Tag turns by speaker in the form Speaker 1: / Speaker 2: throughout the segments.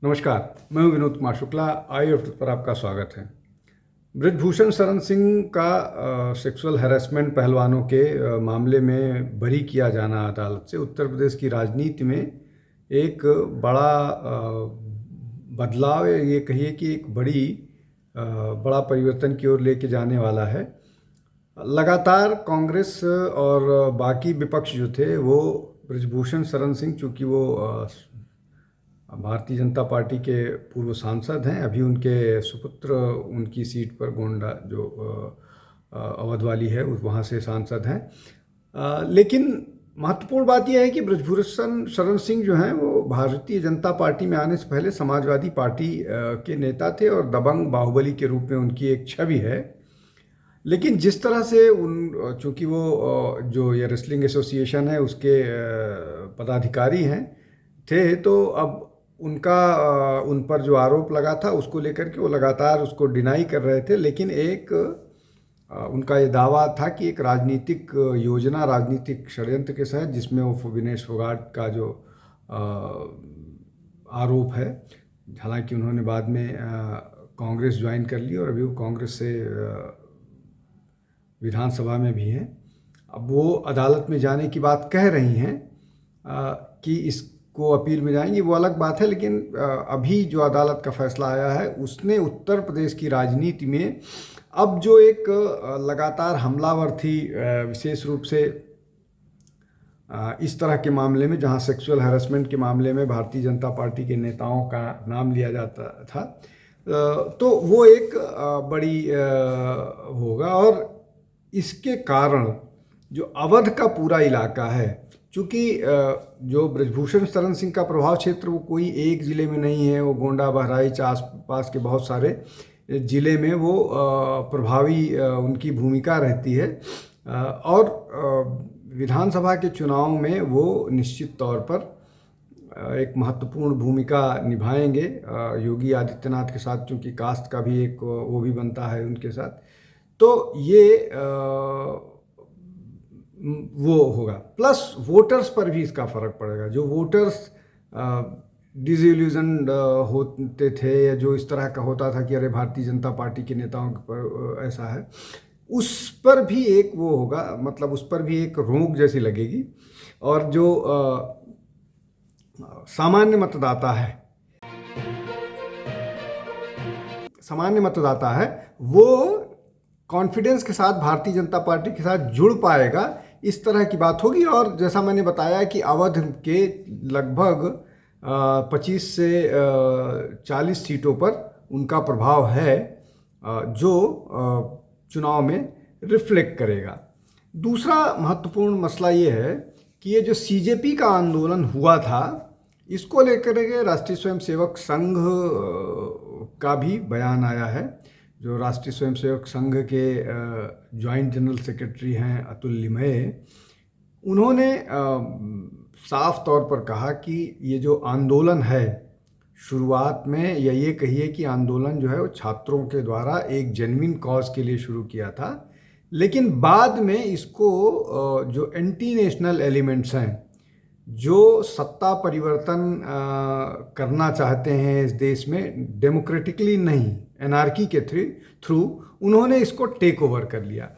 Speaker 1: नमस्कार, मैं हूं विनोद कुमार शुक्ला। आई ऑफ पर आपका स्वागत है। बृजभूषण शरण सिंह का सेक्सुअल हैरेसमेंट पहलवानों के मामले में बरी किया जाना अदालत से उत्तर प्रदेश की राजनीति में एक बड़ा बदलाव, ये कहिए कि एक बड़ा परिवर्तन की ओर लेके जाने वाला है। लगातार कांग्रेस और बाकी विपक्ष जो थे वो बृजभूषण शरण सिंह, चूँकि वो भारतीय जनता पार्टी के पूर्व सांसद हैं, अभी उनके सुपुत्र उनकी सीट पर गोंडा जो अवध वाली है वहाँ से सांसद हैं। लेकिन महत्वपूर्ण बात यह है कि बृजभूषण शरण सिंह जो हैं वो भारतीय जनता पार्टी में आने से पहले समाजवादी पार्टी के नेता थे और दबंग बाहुबली के रूप में उनकी एक छवि है। लेकिन जिस तरह से चूँकि वो जो ये रेसलिंग एसोसिएशन है उसके पदाधिकारी हैं थे, तो अब उनका उन पर जो आरोप लगा था उसको लेकर के वो लगातार उसको डिनाई कर रहे थे। लेकिन उनका ये दावा था कि एक राजनीतिक योजना, राजनीतिक षड्यंत्र के साथ, जिसमें वो विनेश फोगाट का जो आरोप है, हालांकि उन्होंने बाद में कांग्रेस ज्वाइन कर ली और अभी वो कांग्रेस से विधानसभा में भी हैं। अब वो अदालत में जाने की बात कह रही हैं कि इसको अपील में जाएंगी, वो अलग बात है। लेकिन अभी जो अदालत का फैसला आया है उसने उत्तर प्रदेश की राजनीति में अब जो एक लगातार हमलावर थी, विशेष रूप से इस तरह के मामले में जहां सेक्सुअल हैरेसमेंट के मामले में भारतीय जनता पार्टी के नेताओं का नाम लिया जाता था, तो वो एक बड़ी होगा। और इसके कारण जो अवध का पूरा इलाका है, चूँकि जो बृजभूषण शरण सिंह का प्रभाव क्षेत्र वो कोई एक ज़िले में नहीं है, वो गोंडा, बहराइच, आसपास के बहुत सारे ज़िले में वो प्रभावी उनकी भूमिका रहती है। और विधानसभा के चुनाव में वो निश्चित तौर पर एक महत्वपूर्ण भूमिका निभाएंगे योगी आदित्यनाथ के साथ, चूँकि कास्ट का भी एक वो भी बनता है उनके साथ। तो ये वो होगा, प्लस वोटर्स पर भी इसका फ़र्क पड़ेगा। जो वोटर्स डिसइल्यूजन्ड होते थे या जो इस तरह का होता था कि अरे भारतीय जनता पार्टी के नेताओं पर ऐसा है, उस पर भी एक वो होगा, मतलब उस पर भी एक रोक जैसी लगेगी। और जो सामान्य मतदाता है वो कॉन्फिडेंस के साथ भारतीय जनता पार्टी के साथ जुड़ पाएगा, इस तरह की बात होगी। और जैसा मैंने बताया कि अवध के लगभग 25 से 40 सीटों पर उनका प्रभाव है जो चुनाव में रिफ्लेक्ट करेगा। दूसरा महत्वपूर्ण मसला ये है कि ये जो सीजेपी का आंदोलन हुआ था, इसको लेकर के राष्ट्रीय स्वयंसेवक संघ का भी बयान आया है। जो राष्ट्रीय स्वयंसेवक संघ के जॉइंट जनरल सेक्रेटरी हैं अतुल लिमये, उन्होंने साफ तौर पर कहा कि ये जो आंदोलन है, शुरुआत में या ये कहिए कि आंदोलन जो है वो छात्रों के द्वारा एक जेन्युइन कॉज के लिए शुरू किया था, लेकिन बाद में इसको जो एंटी नेशनल एलिमेंट्स हैं, जो सत्ता परिवर्तन करना चाहते हैं इस देश में, डेमोक्रेटिकली नहीं, एनार्की के थ्रू, उन्होंने इसको टेक ओवर कर लिया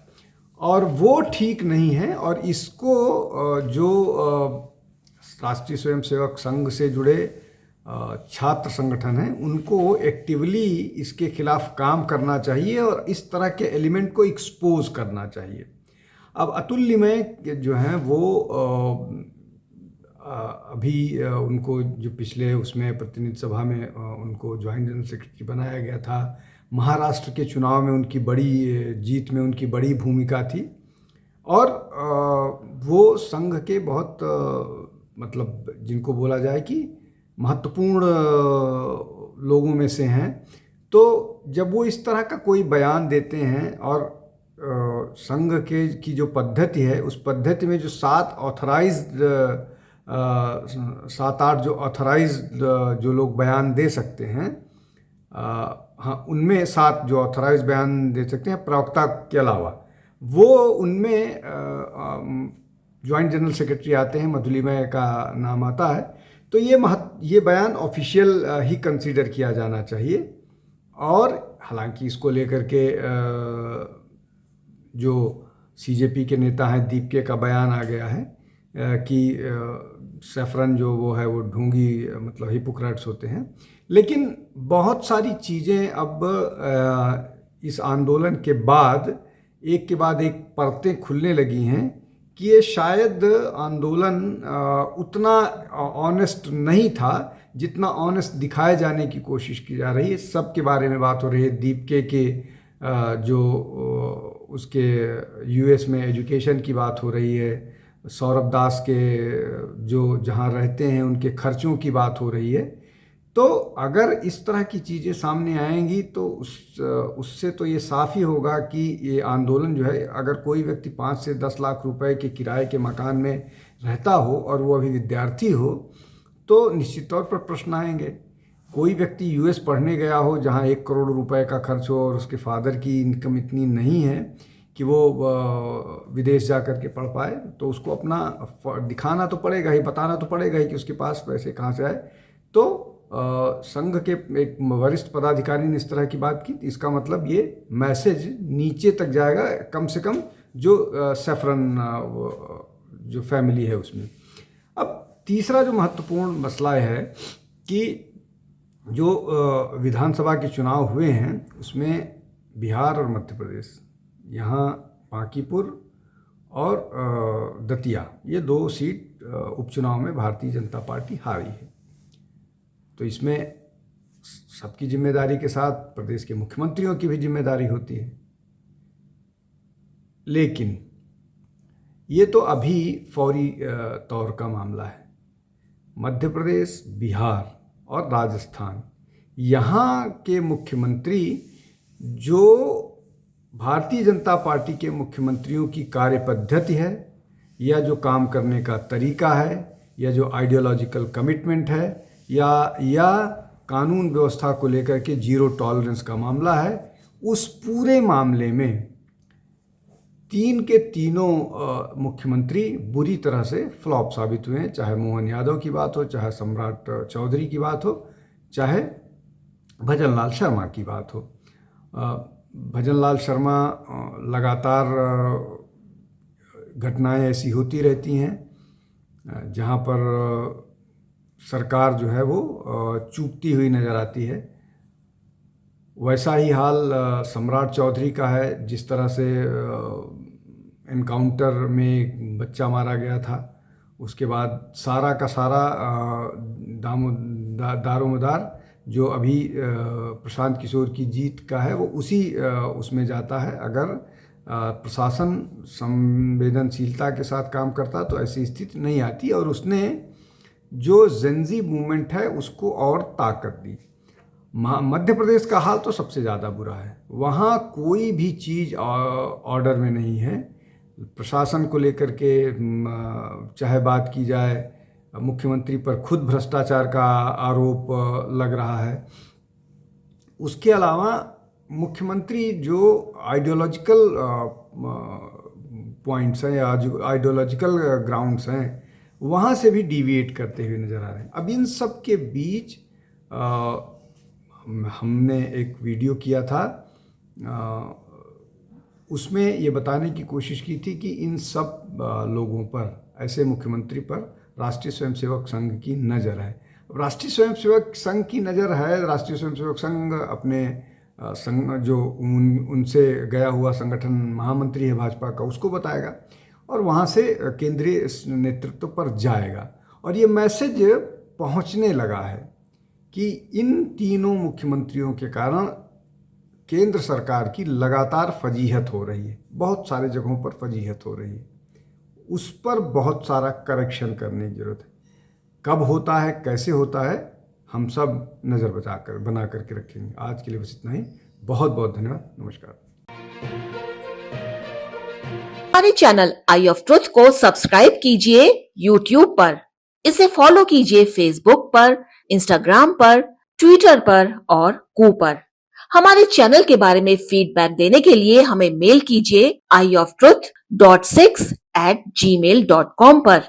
Speaker 1: और वो ठीक नहीं है। और इसको जो राष्ट्रीय स्वयंसेवक संघ से जुड़े छात्र संगठन हैं, उनको एक्टिवली इसके खिलाफ काम करना चाहिए और इस तरह के एलिमेंट को एक्सपोज करना चाहिए। अब अतुल लिमये जो हैं वो अभी उनको जो पिछले उसमें प्रतिनिधि सभा में उनको ज्वाइंट जनरल सेक्रेटरी बनाया गया था, महाराष्ट्र के चुनाव में उनकी बड़ी जीत में उनकी बड़ी भूमिका थी और वो संघ के बहुत मतलब जिनको बोला जाए कि महत्वपूर्ण लोगों में से हैं। तो जब वो इस तरह का कोई बयान देते हैं और संघ के की जो पद्धति है, उस पद्धति में जो 7-8 जो ऑथराइज्ड जो लोग बयान दे सकते हैं, हाँ, उनमें 7 जो ऑथराइज बयान दे सकते हैं प्रवक्ता के अलावा, वो उनमें ज्वाइंट जनरल सेक्रेटरी आते हैं, मधुलिमय का नाम आता है। तो ये बयान ऑफिशियल ही कंसीडर किया जाना चाहिए। और हालांकि इसको लेकर के जो सीजेपी के नेता हैं दीपके का बयान आ गया है कि सैफरन जो वो है वो ढोंगी मतलब हिपोक्रेट्स होते हैं। लेकिन बहुत सारी चीज़ें अब इस आंदोलन के बाद एक परतें खुलने लगी हैं कि ये शायद आंदोलन उतना ऑनेस्ट नहीं था जितना ऑनेस्ट दिखाए जाने की कोशिश की जा रही है। सबके बारे में बात हो रही है। दीपके के जो उसके यूएस में एजुकेशन की बात हो रही है, सौरभ दास के जो जहाँ रहते हैं उनके खर्चों की बात हो रही है। तो अगर इस तरह की चीज़ें सामने आएंगी तो उससे तो ये साफ ही होगा कि ये आंदोलन जो है, अगर कोई व्यक्ति 5 से 10 लाख रुपए के किराए के मकान में रहता हो और वो अभी विद्यार्थी हो तो निश्चित तौर पर प्रश्न आएंगे। कोई व्यक्ति यूएस पढ़ने गया हो जहां 1 करोड़ रुपए का खर्च हो और उसके फादर की इनकम इतनी नहीं है कि वो विदेश जा कर के पढ़ पाए, तो उसको अपना दिखाना तो पड़ेगा ही, बताना तो पड़ेगा ही कि उसके पास पैसे कहाँ से आए। तो संघ के एक वरिष्ठ पदाधिकारी ने इस तरह की बात की। इसका मतलब ये मैसेज नीचे तक जाएगा, कम से कम जो सैफरन जो फैमिली है उसमें। अब तीसरा जो महत्वपूर्ण मसला है कि जो विधानसभा के चुनाव हुए हैं उसमें बिहार और मध्य प्रदेश, यहाँ बांकीपुर और दतिया, ये 2 सीट उपचुनाव में भारतीय जनता पार्टी हारी है। तो इसमें सबकी जिम्मेदारी के साथ प्रदेश के मुख्यमंत्रियों की भी जिम्मेदारी होती है। लेकिन ये तो अभी फौरी तौर का मामला है। मध्य प्रदेश, बिहार और राजस्थान, यहाँ के मुख्यमंत्री जो भारतीय जनता पार्टी के मुख्यमंत्रियों की कार्य पद्धति है या जो काम करने का तरीका है या जो आइडियोलॉजिकल कमिटमेंट है या कानून व्यवस्था को लेकर के जीरो टॉलरेंस का मामला है, उस पूरे मामले में 3 के तीनों मुख्यमंत्री बुरी तरह से फ्लॉप साबित हुए हैं। चाहे मोहन यादव की बात हो, चाहे सम्राट चौधरी की बात हो, चाहे भजनलाल शर्मा की बात हो। भजनलाल शर्मा लगातार घटनाएं ऐसी होती रहती हैं जहां पर सरकार जो है वो चूकती हुई नज़र आती है। वैसा ही हाल सम्राट चौधरी का है, जिस तरह से एनकाउंटर में एक बच्चा मारा गया था, उसके बाद सारा का सारा दारोमदार जो अभी प्रशांत किशोर की जीत का है वो उसी उसमें जाता है। अगर प्रशासन संवेदनशीलता के साथ काम करता तो ऐसी स्थिति नहीं आती और उसने जो जेंजी मूवमेंट है उसको और ताकत दी। मध्य प्रदेश का हाल तो सबसे ज़्यादा बुरा है। वहाँ कोई भी चीज़ ऑर्डर में नहीं है। प्रशासन को लेकर के चाहे बात की जाए, मुख्यमंत्री पर खुद भ्रष्टाचार का आरोप लग रहा है। उसके अलावा मुख्यमंत्री जो आइडियोलॉजिकल पॉइंट्स हैं या जो आइडियोलॉजिकल ग्राउंड्स हैं वहाँ से भी डिविएट करते हुए नज़र आ रहे हैं। अब इन सब के बीच हमने एक वीडियो किया था, उसमें ये बताने की कोशिश की थी कि इन सब लोगों पर, ऐसे मुख्यमंत्री पर राष्ट्रीय स्वयंसेवक संघ की नज़र है। राष्ट्रीय स्वयंसेवक संघ की नज़र है। राष्ट्रीय स्वयंसेवक संघ अपने संघ जो उनसे गया हुआ संगठन महामंत्री है भाजपा का, उसको बताएगा और वहाँ से केंद्रीय नेतृत्व पर जाएगा। और ये मैसेज पहुँचने लगा है कि इन तीनों मुख्यमंत्रियों के कारण केंद्र सरकार की लगातार फजीहत हो रही है, बहुत सारे जगहों पर फजीहत हो रही है। उस पर बहुत सारा करेक्शन करने की ज़रूरत है। कब होता है, कैसे होता है, हम सब नज़र बना करके रखेंगे। आज के लिए बस इतना ही। बहुत बहुत धन्यवाद। नमस्कार।
Speaker 2: हमारे चैनल आई ऑफ ट्रुथ को सब्सक्राइब कीजिए YouTube पर, इसे फॉलो कीजिए Facebook पर, Instagram पर, Twitter पर और कू पर। हमारे चैनल के बारे में फीडबैक देने के लिए हमें मेल कीजिए ioftruth.6@gmail.com पर।